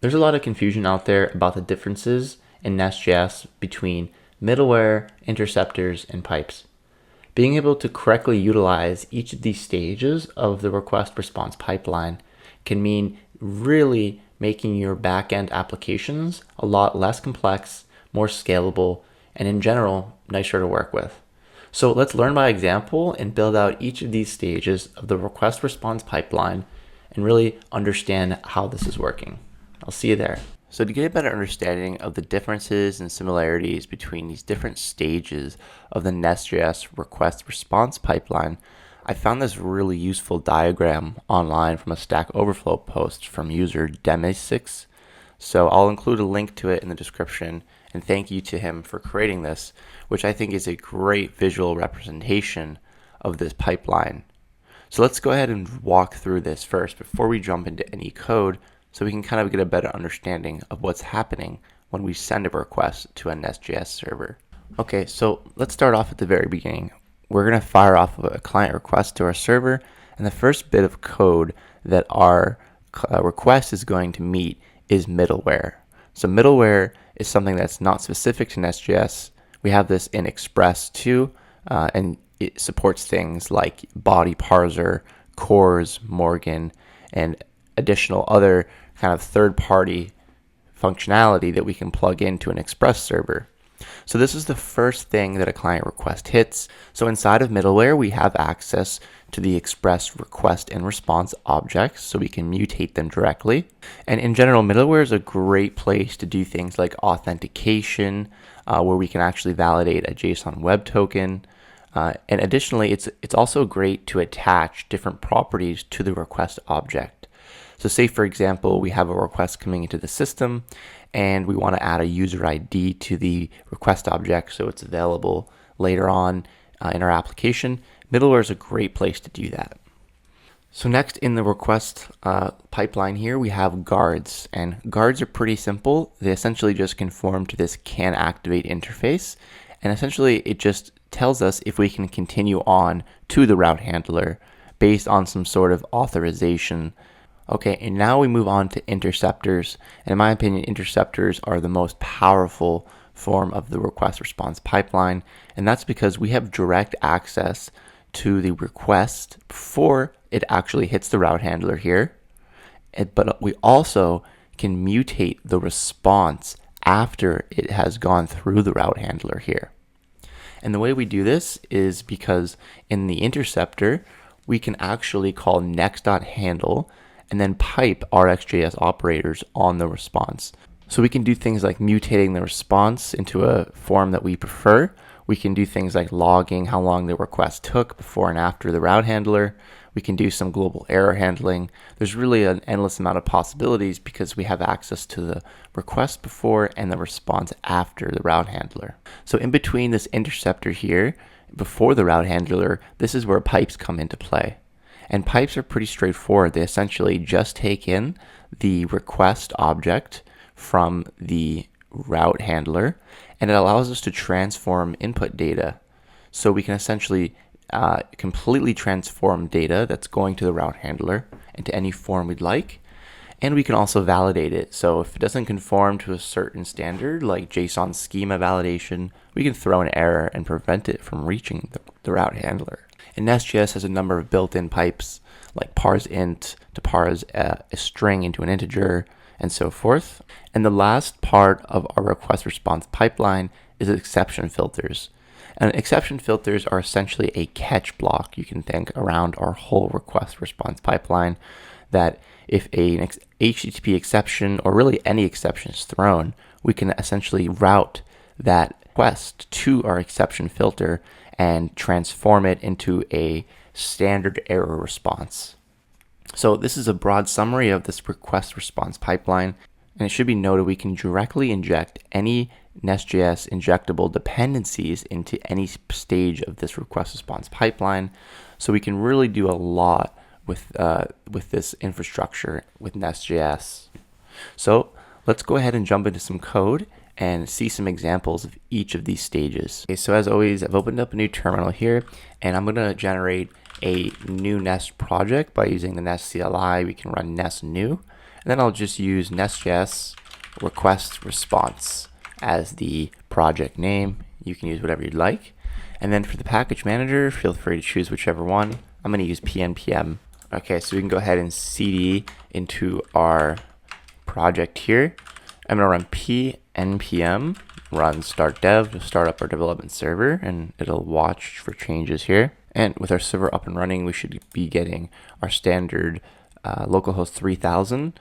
There's a lot of confusion out there about the differences in Nest.js between middleware, interceptors, and pipes. Being able to correctly utilize each of these stages of the request response pipeline can mean really making your backend applications a lot less complex, more scalable, and in general, nicer to work with. So let's learn by example and build out each of these stages of the request response pipeline and really understand how this is working. I'll see you there. So to get a better understanding of the differences and similarities between these different stages of the Nest.js request response pipeline, I found this really useful diagram online from a Stack Overflow post from user Demis6. So I'll include a link to it in the description, and thank you to him for creating this, which I think is a great visual representation of this pipeline. So let's go ahead and walk through this first before we jump into any code, so we can kind of get a better understanding of what's happening when we send a request to a Nest.js server. Okay, so let's start off at the very beginning. We're going to fire off a client request to our server, and the first bit of code that our request is going to meet is middleware. So middleware is something that's not specific to Nest.js. We have this in Express too, and it supports things like body parser, cores, Morgan, and additional other kind of third-party functionality that we can plug into an Express server. So this is the first thing that a client request hits. So inside of middleware, we have access to the Express request and response objects, so we can mutate them directly. And in general, middleware is a great place to do things like authentication, where we can actually validate a JSON web token. And additionally, it's also great to attach different properties to the request object. So say, for example, we have a request coming into the system and we want to add a user ID to the request object so it's available later on in our application. Middleware is a great place to do that. So next in the request pipeline here, we have guards, and guards are pretty simple. They essentially just conform to this can activate interface, and essentially it just tells us if we can continue on to the route handler based on some sort of authorization. Okay, and now we move on to interceptors. And in my opinion, interceptors are the most powerful form of the request response pipeline. And that's because we have direct access to the request before it actually hits the route handler here. But we also can mutate the response after it has gone through the route handler here. And the way we do this is because in the interceptor, we can actually call next.handle and then pipe RxJS operators on the response. So we can do things like mutating the response into a form that we prefer. We can do things like logging how long the request took before and after the route handler. We can do some global error handling. There's really an endless amount of possibilities because we have access to the request before and the response after the route handler. So in between this interceptor here, before the route handler, this is where pipes come into play. And pipes are pretty straightforward. They essentially just take in the request object from the route handler, and it allows us to transform input data. So we can essentially completely transform data that's going to the route handler into any form we'd like. And we can also validate it. So if it doesn't conform to a certain standard, like JSON schema validation, we can throw an error and prevent it from reaching the route handler. And Nest.js has a number of built-in pipes like parseInt to parse a string into an integer and so forth. And the last part of our request response pipeline is exception filters. And exception filters are essentially a catch block, you can think, around our whole request response pipeline, that if an HTTP exception or really any exception is thrown, we can essentially route that request to our exception filter and transform it into a standard error response. So this is a broad summary of this request response pipeline, and it should be noted we can directly inject any Nest.js injectable dependencies into any stage of this request response pipeline. So we can really do a lot with this infrastructure with Nest.js. So let's go ahead and jump into some code and see some examples of each of these stages. Okay, so as always, I've opened up a new terminal here, and I'm going to generate a new Nest project by using the Nest CLI. We can run Nest new, And then I'll just use Nest.js request response as the project name. You can use whatever you'd like. And then for the package manager, feel free to choose whichever one. I'm going to use pnpm. Okay, so we can go ahead and cd into our project here. I'm going to run pnpm run start dev to start up our development server, and it'll watch for changes here. And with our server up and running, we should be getting our standard localhost 3000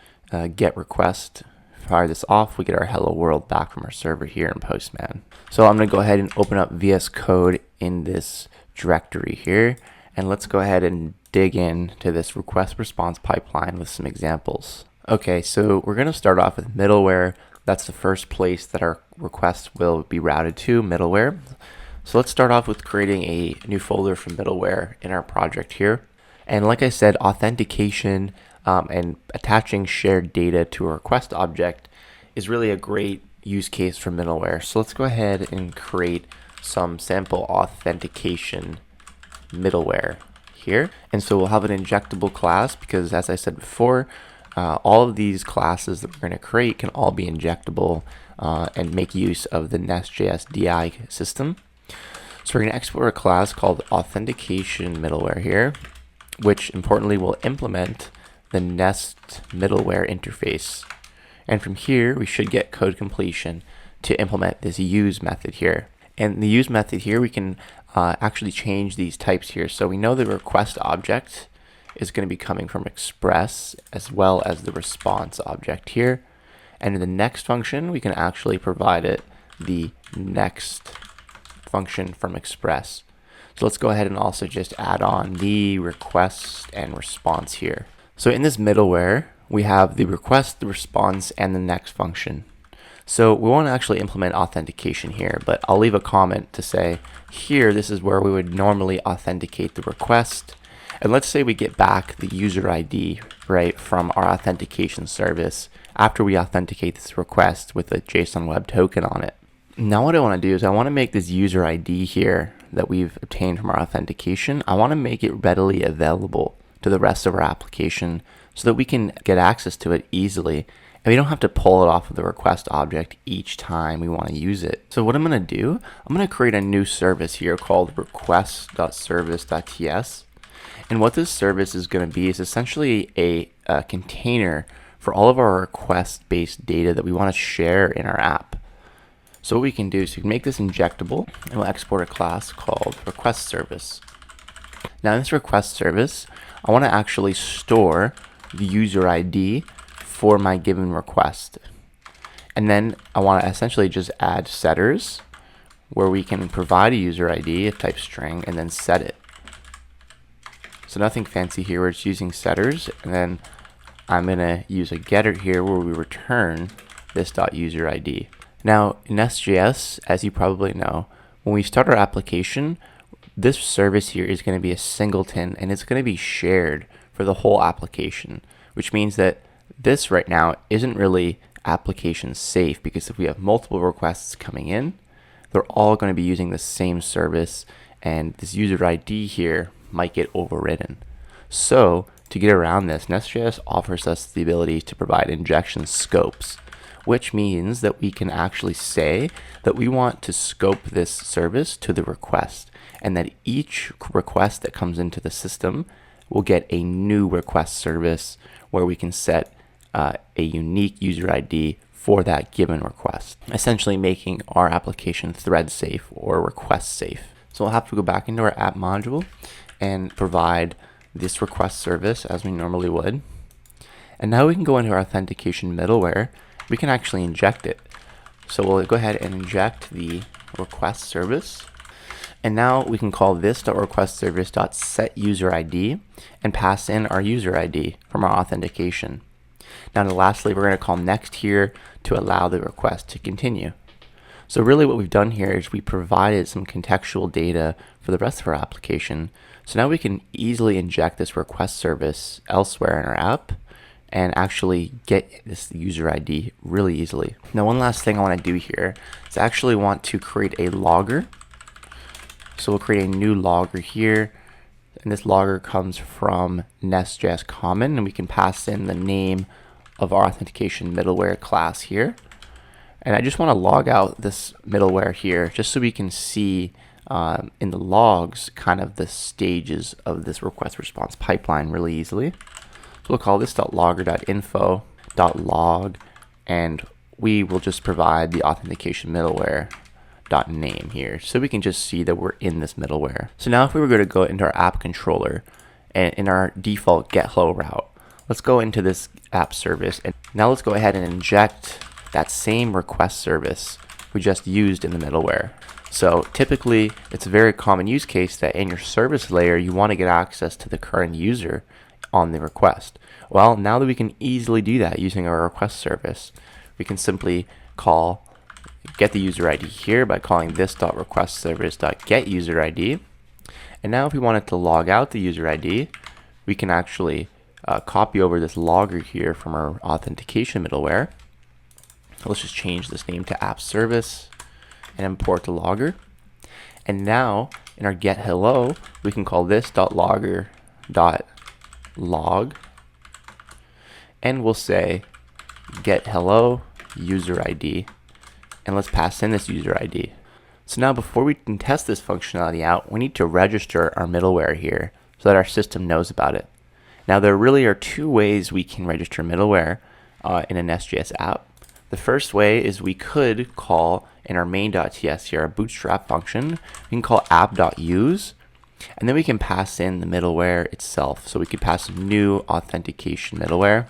get request. Fire this off, we get our hello world back from our server here in Postman. So I'm going to go ahead and open up VS Code in this directory here, and let's go ahead and dig into this request response pipeline with some examples. Okay, so we're going to start off with middleware. That's the first place that our request will be routed to, middleware. So let's start off with creating a new folder for middleware in our project here. And like I said, authentication and attaching shared data to a request object is really a great use case for middleware. So let's go ahead and create some sample authentication middleware here. And so we'll have an injectable class because, as I said before, all of these classes that we're going to create can all be injectable and make use of the Nest.js DI system. So we're going to export a class called authentication middleware here, which importantly will implement the Nest middleware interface. And from here, we should get code completion to implement this use method here. And the use method here, we can actually change these types here. So we know the request object is going to be coming from express as well as the response object here. And in the next function, we can actually provide it the next function from express. So let's go ahead and also just add on the request and response here. So in this middleware, we have the request, the response, and the next function. So we won't actually implement authentication here, but I'll leave a comment to say here, this is where we would normally authenticate the request. And let's say we get back the user ID, right, from our authentication service after we authenticate this request with a JSON web token on it. Now what I want to do is I want to make this user ID here that we've obtained from our authentication, I want to make it readily available to the rest of our application so that we can get access to it easily. And we don't have to pull it off of the request object each time we want to use it. So what I'm going to do, I'm going to create a new service here called request.service.ts. And what this service is going to be is essentially a container for all of our request-based data that we want to share in our app. So what we can do is we can make this injectable, and we'll export a class called request service. Now in this request service, I want to actually store the user ID for my given request. And then I want to essentially just add setters where we can provide a user ID, a type string, and then set it. So nothing fancy here, we're just using setters, and then I'm going to use a getter here where we return this .userid. Now in Nest.js, as you probably know, when we start our application, this service here is going to be a singleton, and it's going to be shared for the whole application, which means that this right now isn't really application safe, because if we have multiple requests coming in, they're all going to be using the same service, and this user ID here might get overridden. So to get around this, Nest.js offers us the ability to provide injection scopes, which means that we can actually say that we want to scope this service to the request, and that each request that comes into the system will get a new request service where we can set a unique user ID for that given request, essentially making our application thread safe or request safe. So we'll have to go back into our app module and provide this request service as we normally would. And now we can go into our authentication middleware. We can actually inject it. So we'll go ahead and inject the request service. And now we can call this .requestService.setUserID and pass in our user ID from our authentication. Now lastly, we're going to call next here to allow the request to continue. So really what we've done here is we provided some contextual data for the rest of our application. So now we can easily inject this request service elsewhere in our app and actually get this user ID really easily. Now one last thing I want to do here is I actually want to create a logger. So we'll create a new logger here, and this logger comes from Nest.js common, and we can pass in the name of our authentication middleware class here. And I just want to log out this middleware here just so we can see in the logs kind of the stages of this request response pipeline really easily. So we'll call this .logger.info.log, and we will just provide the authentication middleware .name here so we can just see that we're in this middleware. So now if we were going to go into our app controller and in our default get hello route, let's go into this app service, and now let's go ahead and inject that same request service we just used in the middleware. So typically it's a very common use case that in your service layer you want to get access to the current user on the request. Well, now that we can easily do that using our request service, we can simply call get the user ID here by calling this.requestservice.getUserID. And now if we wanted to log out the user ID, we can actually copy over this logger here from our authentication middleware. Let's just change this name to app service and import the logger. And now in our get hello, we can call this.logger.log, and we'll say get hello user ID, and let's pass in this user ID. So now before we can test this functionality out, we need to register our middleware here so that our system knows about it. Now there really are two ways we can register middleware in a Nest.js app. The first way is we could call in our main.ts here, our bootstrap function, we can call app.use, and then we can pass in the middleware itself. So we could pass new authentication middleware.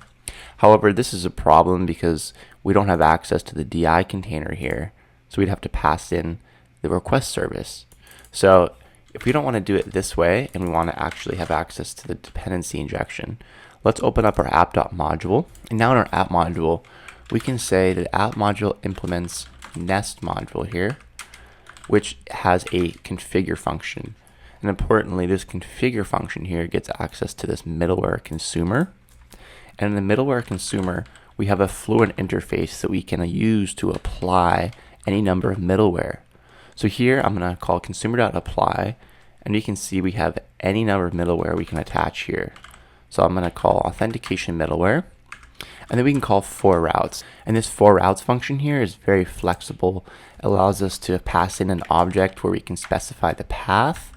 However, this is a problem because we don't have access to the DI container here. So we'd have to pass in the request service. So if we don't want to do it this way and we want to actually have access to the dependency injection, let's open up our app.module. And now in our app module, we can say that app module implements Nest module here, which has a configure function. And importantly, this configure function here gets access to this middleware consumer. And in the middleware consumer, we have a fluent interface that we can use to apply any number of middleware. So here I'm going to call consumer.apply, and you can see we have any number of middleware we can attach here. So I'm going to call authentication middleware, and then we can call for routes. And this for routes function here is very flexible. It allows us to pass in an object where we can specify the path.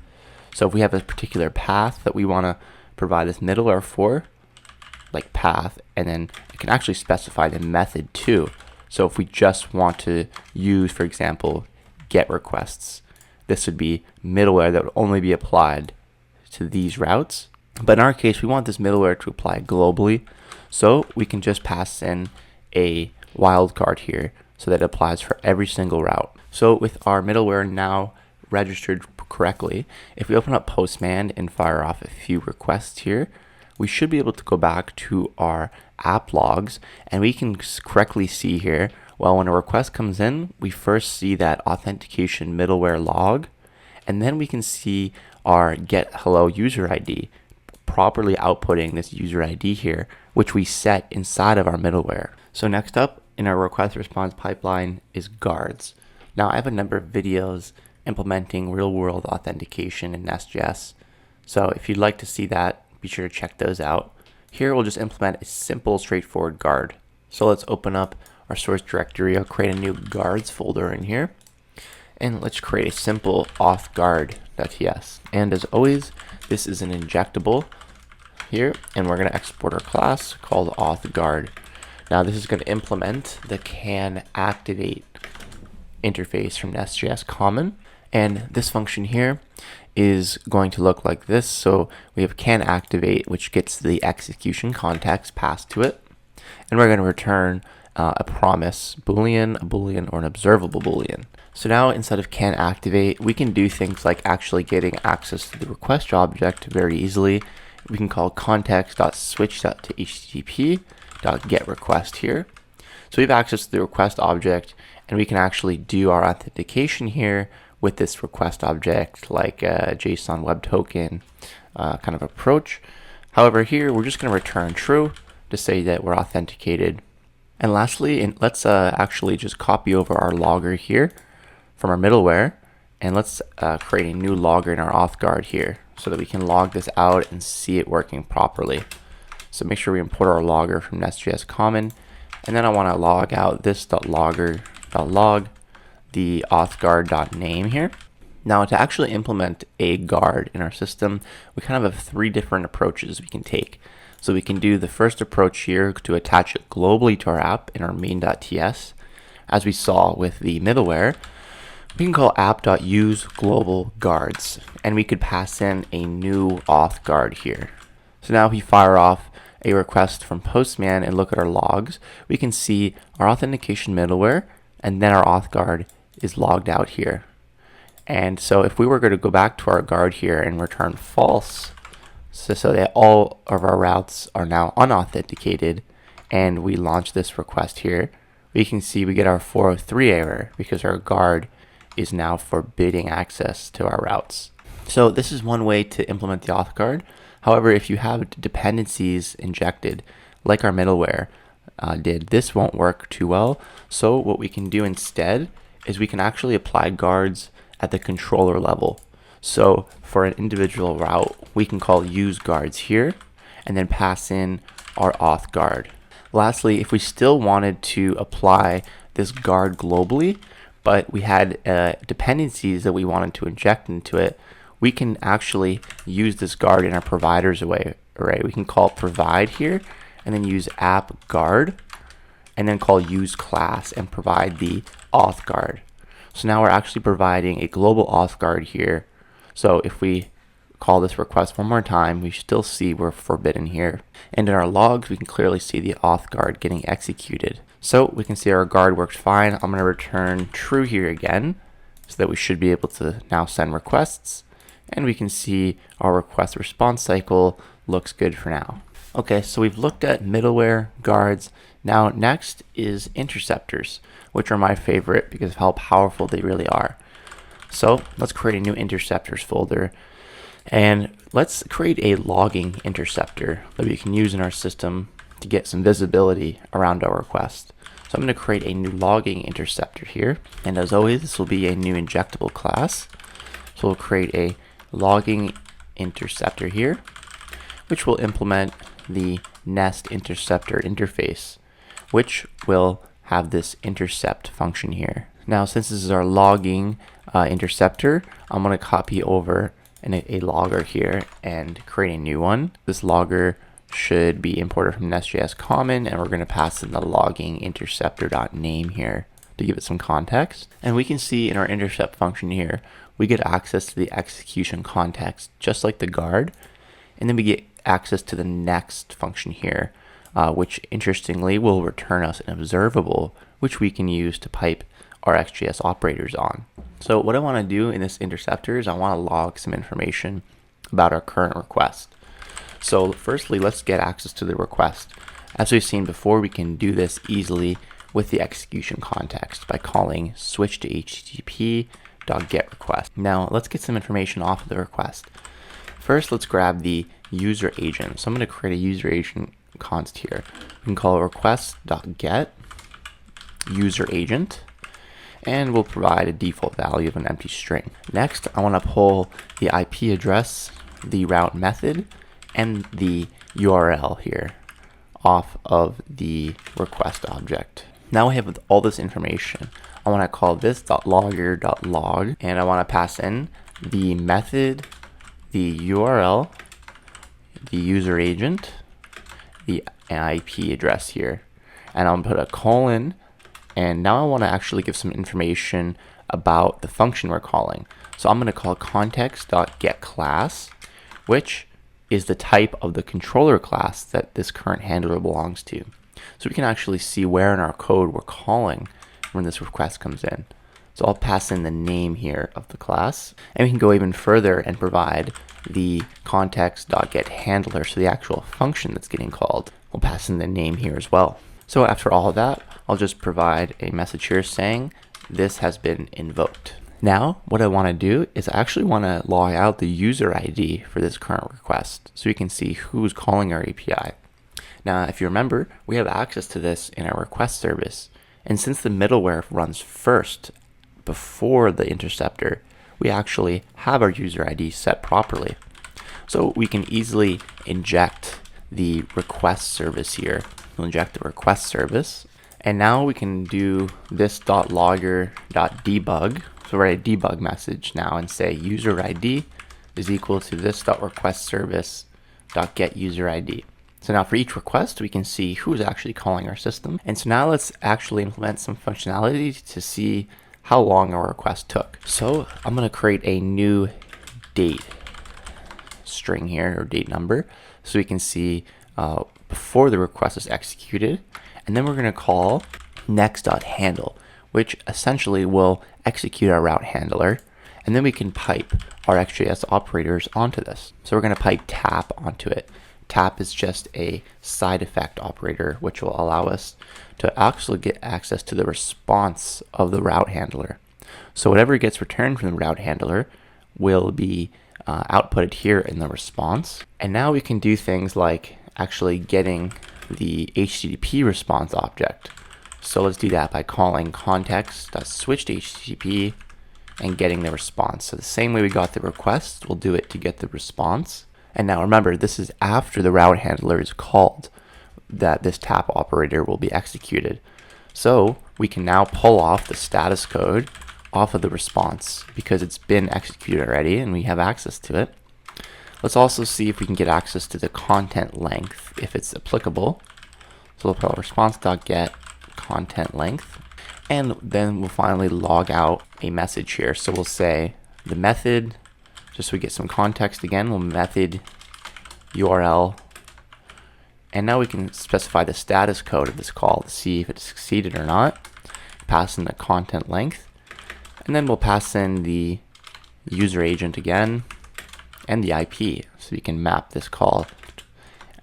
So if we have a particular path that we want to provide this middleware for, like path, and then it can actually specify the method too. So if we just want to use, for example, get requests, this would be middleware that would only be applied to these routes. But in our case, we want this middleware to apply globally. So we can just pass in a wildcard here so that it applies for every single route. So with our middleware now registered correctly, if we open up Postman and fire off a few requests here, we should be able to go back to our app logs, and we can correctly see here, well, when a request comes in, we first see that authentication middleware log, and then we can see our get hello user ID properly outputting this user ID here, which we set inside of our middleware. So next up in our request response pipeline is guards. Now I have a number of videos implementing real-world authentication in Nest.js. So if you'd like to see that, be sure to check those out. Here we'll just implement a simple, straightforward guard. So let's open up our source directory. I'll create a new guards folder in here. And let's create a simple auth guard.ts. And as always, this is an injectable here, and we're going to export our class called auth guard. Now this is going to implement the can activate interface from Nest.js common, and this function here is going to look like this. So we have can activate, which gets the execution context passed to it, and we're going to return a promise boolean, a boolean, or an observable boolean. So now instead of can activate, we can do things like actually getting access to the request object very easily. We can call context.switch.http.getRequest here. So we have access to the request object, and we can actually do our authentication here with this request object, like a JSON web token kind of approach. However, here we're just going to return true to say that we're authenticated. And lastly, let's actually just copy over our logger here from our middleware, and let's create a new logger in our auth guard here so that we can log this out and see it working properly. So make sure we import our logger from Nest.js common. And then I want to log out this.logger.log, the authguard.name here. Now to actually implement a guard in our system, we kind of have three different approaches we can take. So we can do the first approach here to attach it globally to our app in our main.ts. As we saw with the middleware, we can call app.useGlobalGuards, and we could pass in a new auth guard here. So now if we fire off a request from Postman and look at our logs, we can see our authentication middleware, and then our auth guard is logged out here. And so if we were going to go back to our guard here and return false, so that all of our routes are now unauthenticated, and we launch this request here, we can see we get our 403 error because our guard is now forbidding access to our routes. So this is one way to implement the auth guard. However, if you have dependencies injected, like our middleware did, this won't work too well. So what we can do instead is we can actually apply guards at the controller level. So for an individual route, we can call use guards here and then pass in our auth guard. Lastly, if we still wanted to apply this guard globally, but we had dependencies that we wanted to inject into it, we can actually use this guard in our providers array. We can call provide here and then use app guard and then call use class and provide the auth guard. So now we're actually providing a global auth guard here. So if we call this request one more time, we still see we're forbidden here. And in our logs, we can clearly see the auth guard getting executed. So we can see our guard works fine. I'm going to return true here again so that we should be able to now send requests. And we can see our request response cycle looks good for now. Okay, so we've looked at middleware, guards. Now next is interceptors, which are my favorite because of how powerful they really are. So let's create a new interceptors folder, and let's create a logging interceptor that we can use in our system to get some visibility around our request. So I'm going to create a new logging interceptor here, and as always, this will be a new injectable class. So we'll create a logging interceptor here, which will implement the Nest interceptor interface, which will have this intercept function here. Now, since this is our logging interceptor, I'm going to copy over a logger here and create a new one. This logger should be imported from Nest.js common, and we're going to pass in the logging interceptor.name here to give it some context. And we can see in our intercept function here, we get access to the execution context, just like the guard. And then we get access to the next function here, which interestingly will return us an observable, which we can use to pipe our XJS operators on. So what I want to do in this interceptor is I want to log some information about our current request. So firstly, let's get access to the request. As we've seen before, we can do this easily with the execution context by calling switch to http.getRequest. Now let's get some information off of the request. First, let's grab the user agent. So I'm going to create a user agent const here. We can call request.get user agent, and we'll provide a default value of an empty string. Next, I want to pull the IP address, the route method, and the URL here off of the request object. Now we have all this information. I want to call this .logger.log, and I want to pass in the method, the URL, the user agent, the IP address here, and I'm going to put a colon. And now I want to actually give some information about the function we're calling. So I'm going to call context.getClass, which is the type of the controller class that this current handler belongs to. So we can actually see where in our code we're calling when this request comes in. So I'll pass in the name here of the class, and we can go even further and provide the context.getHandler, so the actual function that's getting called. We'll pass in the name here as well. So after all of that, I'll just provide a message here saying this has been invoked. Now, what I want to do is I actually want to log out the user ID for this current request so we can see who's calling our API. Now, if you remember, we have access to this in our request service. And since the middleware runs first before the interceptor, we actually have our user ID set properly. So we can easily inject the request service here. We'll inject the request service. And now we can do this.logger.debug. So write a debug message now and say user ID is equal to this.requestService.getUserID. So now for each request, we can see who's actually calling our system. And so now let's actually implement some functionality to see how long our request took. So I'm going to create a new date string here, or date number, so we can see before the request is executed. And then we're going to call next.handle, which essentially will execute our route handler. And then we can pipe our Nest.js operators onto this. So we're going to pipe tap onto it. Tap is just a side effect operator, which will allow us to actually get access to the response of the route handler. So whatever gets returned from the route handler will be outputted here in the response. And now we can do things like actually getting the HTTP response object. So let's do that by calling context.switch.http and getting the response. So the same way we got the request, we'll do it to get the response. And now remember, this is after the route handler is called that this tap operator will be executed. So we can now pull off the status code off of the response because it's been executed already and we have access to it. Let's also see if we can get access to the content length if it's applicable. So we'll call response.get content length, and then we'll finally log out a message here. So we'll say the method, just so we get some context again, we'll method URL, and now we can specify the status code of this call to see if it succeeded or not. Pass in the content length, and then we'll pass in the user agent again and the IP, so we can map this call.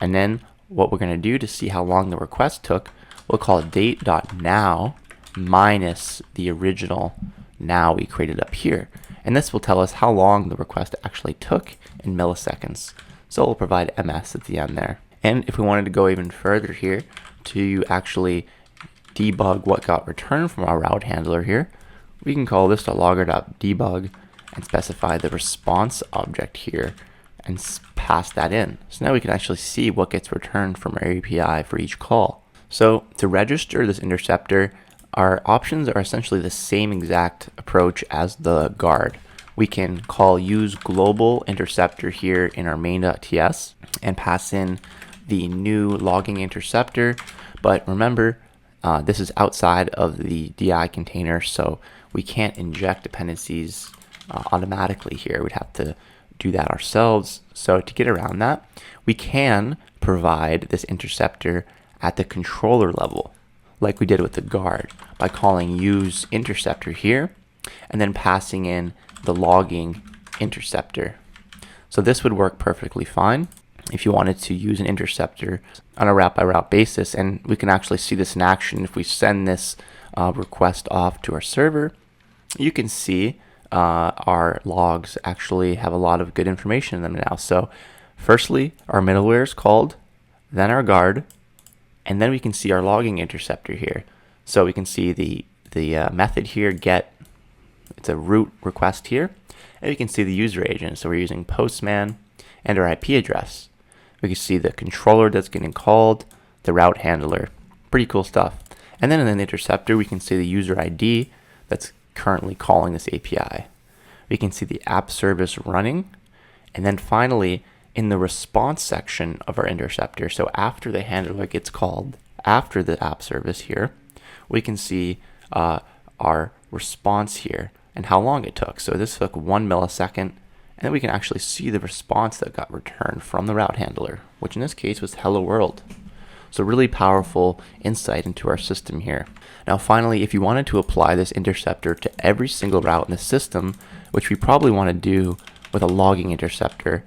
And then what we're going to do to see how long the request took, we'll call date.now minus the original now we created up here. And this will tell us how long the request actually took in milliseconds. So we'll provide ms at the end there. And if we wanted to go even further here to actually debug what got returned from our route handler here, we can call this logger.debug and specify the response object here and pass that in. So now we can actually see what gets returned from our API for each call. So to register this interceptor, our options are essentially the same exact approach as the guard. We can call use global interceptor here in our main.ts and pass in the new logging interceptor. But remember, this is outside of the DI container, so we can't inject dependencies automatically here. We'd have to do that ourselves. So to get around that, we can provide this interceptor at the controller level, like we did with the guard, by calling use interceptor here and then passing in the logging interceptor. So this would work perfectly fine if you wanted to use an interceptor on a route by route basis, and we can actually see this in action if we send this request off to our server. You can see our logs actually have a lot of good information in them now. So firstly, our middleware is called, then our guard, and then we can see our logging interceptor here. So we can see the method here, get, it's a root request here, and we can see the user agent. So we're using postman and our IP address. We can see the controller that's getting called, the route handler. Pretty cool stuff. And then in the interceptor, we can see the user ID that's currently calling this API. We can see the app service running. And then finally, in the response section of our interceptor, so after the handler gets called, after the app service here, we can see our response here and how long it took. So this took 1 millisecond, and then we can actually see the response that got returned from the route handler, which in this case was hello world. So really powerful insight into our system here. Now finally, if you wanted to apply this interceptor to every single route in the system, which we probably want to do with a logging interceptor,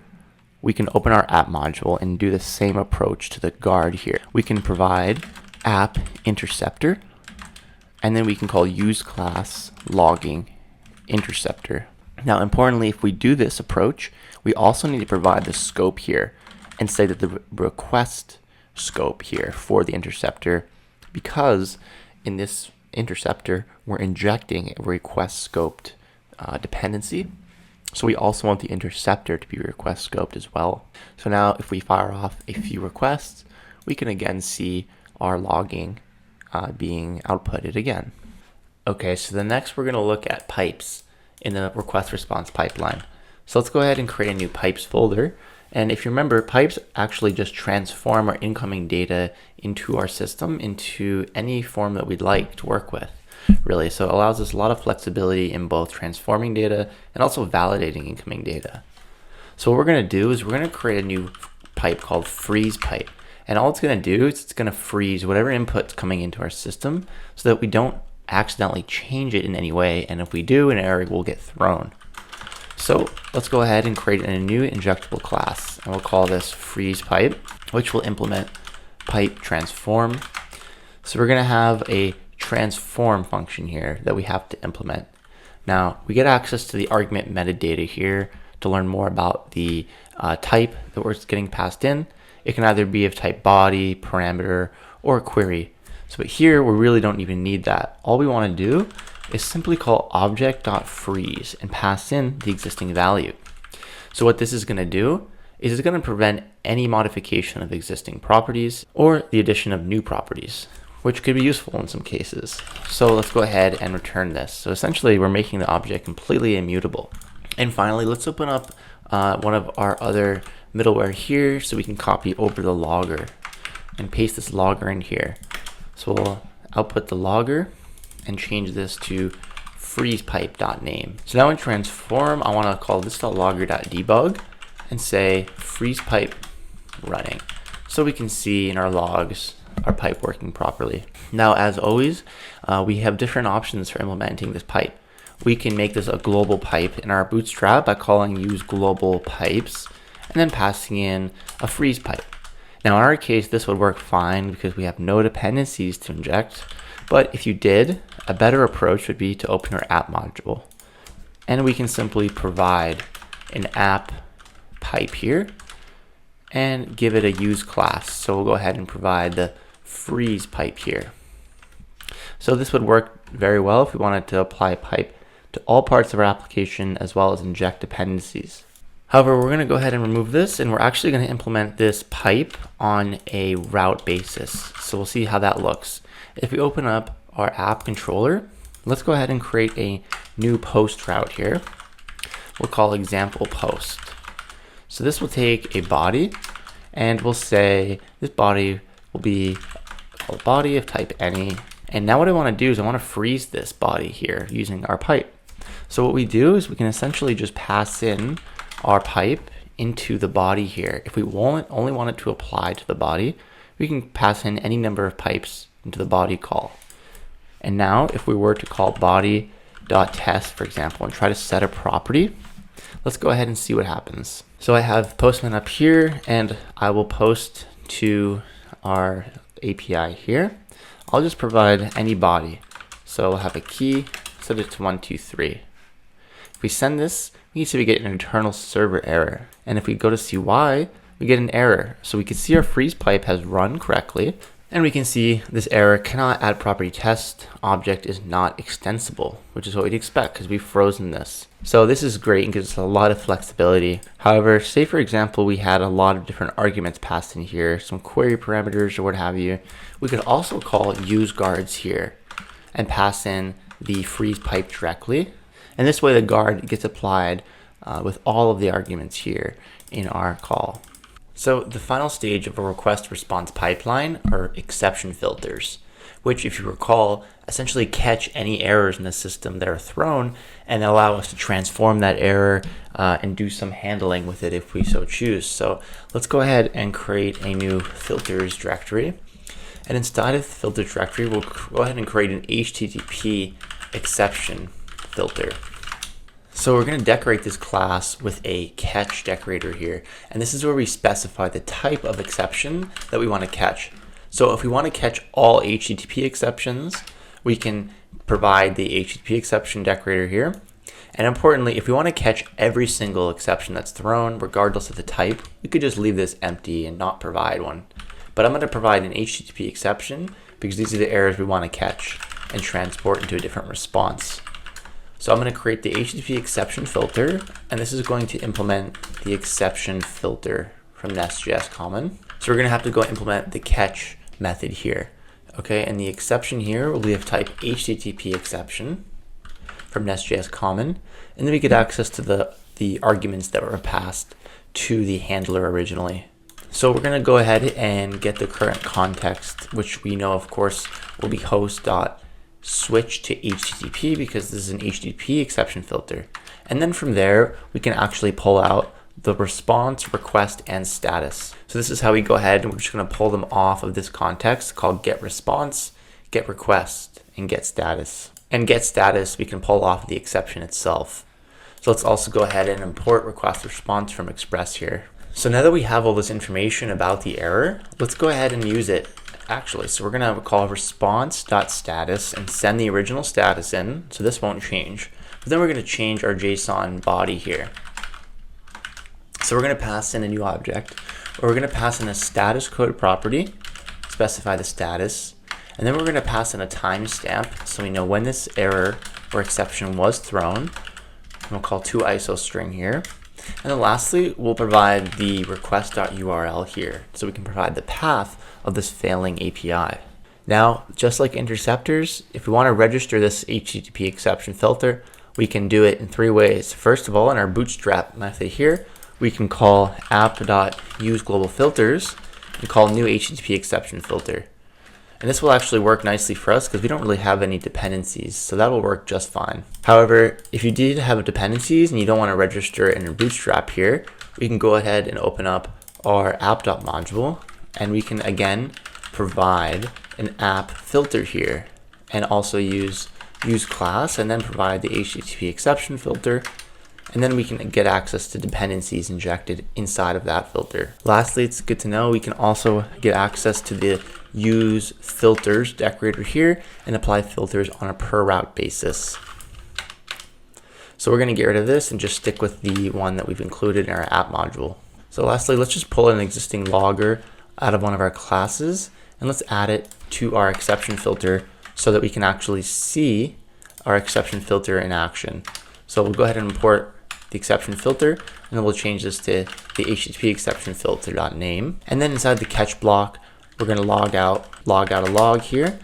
we can open our app module and do the same approach to the guard here. We can provide app interceptor, and then we can call use class logging interceptor. Now importantly, if we do this approach, we also need to provide the scope here and say that the request scope here for the interceptor, because in this interceptor we're injecting a request scoped dependency. So we also want the interceptor to be request scoped as well. So now if we fire off a few requests, we can again see our logging being outputted again. Okay, so the next we're going to look at pipes in the request response pipeline. So let's go ahead and create a new pipes folder. And if you remember, pipes actually just transform our incoming data into our system into any form that we'd like to work with, really. So it allows us a lot of flexibility in both transforming data and also validating incoming data. So what we're going to do is we're going to create a new pipe called freeze pipe. And all it's going to do is it's going to freeze whatever input's coming into our system so that we don't accidentally change it in any way. And if we do, an error will get thrown. So let's go ahead and create a new injectable class, and we'll call this freeze pipe, which will implement pipe transform. So we're going to have a transform function here that we have to implement. Now we get access to the argument metadata here to learn more about the type that we're getting passed in. It can either be of type body, parameter, or query. So but here we really don't even need that. All we want to do is simply call object.freeze and pass in the existing value. So what this is going to do is it's going to prevent any modification of existing properties or the addition of new properties, which could be useful in some cases. So let's go ahead and return this. So essentially we're making the object completely immutable. And finally, let's open up one of our other middleware here so we can copy over the logger and paste this logger in here. So we'll output the logger and change this to freezepipe.name. So now in transform, I want to call this logger.debug and say freezepipe running. So we can see in our logs our pipe working properly. Now, as always, we have different options for implementing this pipe. We can make this a global pipe in our Bootstrap by calling use global pipes and then passing in a freeze pipe. Now in our case, this would work fine because we have no dependencies to inject. But if you did, a better approach would be to open your app module. And we can simply provide an app pipe here and give it a use class. So we'll go ahead and provide the freeze pipe here. So this would work very well if we wanted to apply a pipe to all parts of our application as well as inject dependencies. However, we're going to go ahead and remove this, and we're actually going to implement this pipe on a route basis. So we'll see how that looks. If we open up our app controller, let's go ahead and create a new post route here. We'll call example post. So this will take a body, and we'll say this body will be a body of type any. And now what I want to do is I want to freeze this body here using our pipe. So what we do is we can essentially just pass in our pipe into the body here. If we only want it to apply to the body, we can pass in any number of pipes into the body call. And now if we were to call body.test, for example, and try to set a property, let's go ahead and see what happens. So I have Postman up here, and I will post to our API here. I'll just provide any body. So we'll have a key, set it to 1, 2, 3. If we send this, we can see we get an internal server error. And if we go to see why, we get an error. So we can see our freeze pipe has run correctly, and we can see this error cannot add property test object is not extensible, which is what we'd expect because we've frozen this. So this is great and gives us a lot of flexibility. However, say for example, we had a lot of different arguments passed in here, some query parameters or what have you. We could also call use guards here and pass in the freeze pipe directly. And this way the guard gets applied with all of the arguments here in our call. So the final stage of a request response pipeline are exception filters, which, if you recall, essentially catch any errors in the system that are thrown and allow us to transform that error and do some handling with it if we so choose. So let's go ahead and create a new filters directory. And inside of the filter directory, we'll go ahead and create an HTTP exception filter. So we're going to decorate this class with a catch decorator here. And this is where we specify the type of exception that we want to catch. So if we want to catch all HTTP exceptions, we can provide the HTTP exception decorator here. And importantly, if we want to catch every single exception that's thrown, regardless of the type, we could just leave this empty and not provide one. But I'm going to provide an HTTP exception because these are the errors we want to catch and transport into a different response. So I'm going to create the HTTP exception filter, and this is going to implement the exception filter from Nest.js common. So we're going to have to go implement the catch method here. Okay, and the exception here will be of type HTTP exception from Nest.js common, and then we get access to the arguments that were passed to the handler originally. So we're going to go ahead and get the current context, which we know, of course, will be host.switch to HTTP because this is an HTTP exception filter. And then from there, we can actually pull out the response, request, and status. So this is how we go ahead, and we're just going to pull them off of this context called get response, get request, and get status. And get status, we can pull off the exception itself. So let's also go ahead and import request response from Express here. So now that we have all this information about the error, let's go ahead and use it actually. So we're going to call response.status and send the original status in. So this won't change. But then we're going to change our JSON body here. So we're going to pass in a new object, or we're going to pass in a status code property, specify the status, and then we're going to pass in a timestamp so we know when this error or exception was thrown. And we'll call toISOstring here. And then lastly, we'll provide the request.url here, so we can provide the path of this failing API. Now, just like Interceptors, if we want to register this HTTP exception filter, we can do it in 3 ways. First of all, in our Bootstrap method here, we can call app.useGlobalFilters and call new HTTP exception filter. And this will actually work nicely for us because we don't really have any dependencies, so that will work just fine. However, if you did have dependencies and you don't want to register in your Bootstrap here, we can go ahead and open up our app.module, and we can again provide an app filter here, and also use class, and then provide the HTTP exception filter, and then we can get access to dependencies injected inside of that filter. Lastly, it's good to know we can also get access to the use filters decorator here and apply filters on a per route basis. So we're going to get rid of this and just stick with the one that we've included in our app module. So lastly, let's just pull an existing logger out of one of our classes, and let's add it to our exception filter so that we can actually see our exception filter in action. So we'll go ahead and import the exception filter, and then we'll change this to the HTTP exception filter.name. And then inside the catch block, we're going to log out a log here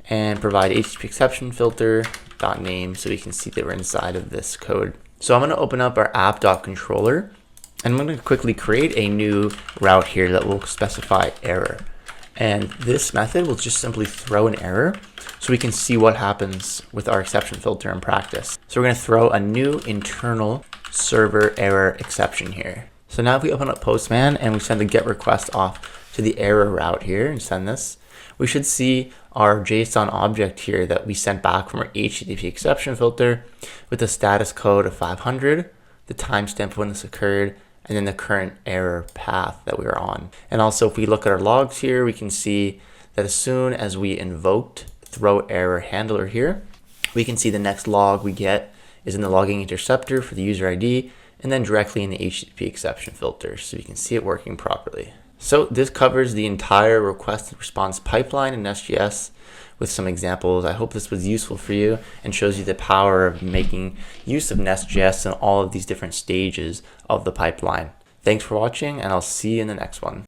and provide HTTP exception filter.name so we can see that we're inside of this code. So I'm going to open up our app.controller, and I'm going to quickly create a new route here that will specify error. And this method will just simply throw an error so we can see what happens with our exception filter in practice. So we're going to throw a new internal server error exception here. So now if we open up Postman and we send the get request off to the error route here and send this, we should see our JSON object here that we sent back from our HTTP exception filter with the status code of 500, the timestamp when this occurred, and then the current error path that we were on. And also if we look at our logs here, we can see that as soon as we invoked throw error handler here, we can see the next log we get is in the logging interceptor for the user ID, and then directly in the HTTP exception filter, so you can see it working properly. So this covers the entire request and response pipeline in Nest.js with some examples. I hope this was useful for you and shows you the power of making use of Nest.js in all of these different stages of the pipeline. Thanks for watching, and I'll see you in the next one.